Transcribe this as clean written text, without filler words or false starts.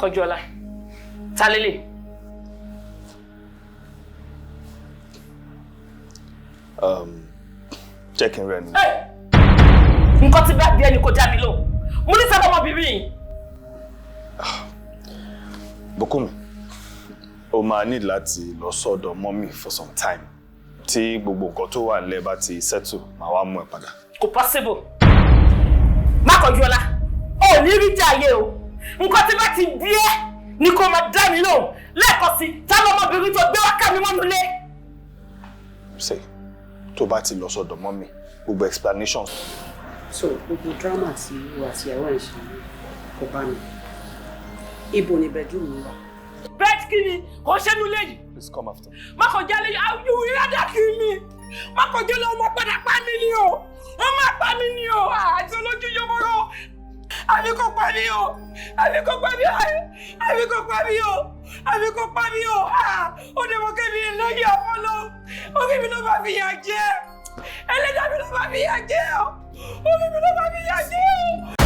Makojola. Talele. Checking rent. Hey! Nǹkan tí bá bí ẹni kò dá mi lò. Mo ní sábà ọmọbìnrin. Bùkúnmi, o máa need láti lọ sọ́dọ̀ mommy for some time. Tí gbogbo nǹkan tó wà nílẹ̀ bá ti settle, màá wá mú ẹ padà. Kò possible. Makojola, o ní rí jàyè o. Nǹkan tí bá ti bí ẹ ni kò máa dá mi lò. Lẹ́ẹ̀kan sí, tá lọmọbìnrin tó gbé wá ká mi mọ́nú ilé. Say, tó bá ti lọ sọ́dọ̀ mommy, gbogbo explanations. So, gbogbo drama tí o àti ìyàwó ẹ̀ ṣe kò bá mi. Ibo ni bedroom mi wà? Bed kini, kò ṣe nu lady. Please come after. Makojola, you will rather kill me. Makojola, ọmọ padà pa mí ni o. Wọ́n máa pa mí ni o. Àti olójú yomoro. Àbí kò pa mí o. Àbí kò pa mí o. Àbí kò pa mí o. Àbí kò pa mí o. Ó dẹ̀ mọ̀ kébí lóye ọpọlọ. Orí mi ló bá fi yà jẹ́. Ẹlẹ́dàá mi ló bá fi yà jẹ́ o. Orí mi ló bá fi yà jẹ́ o.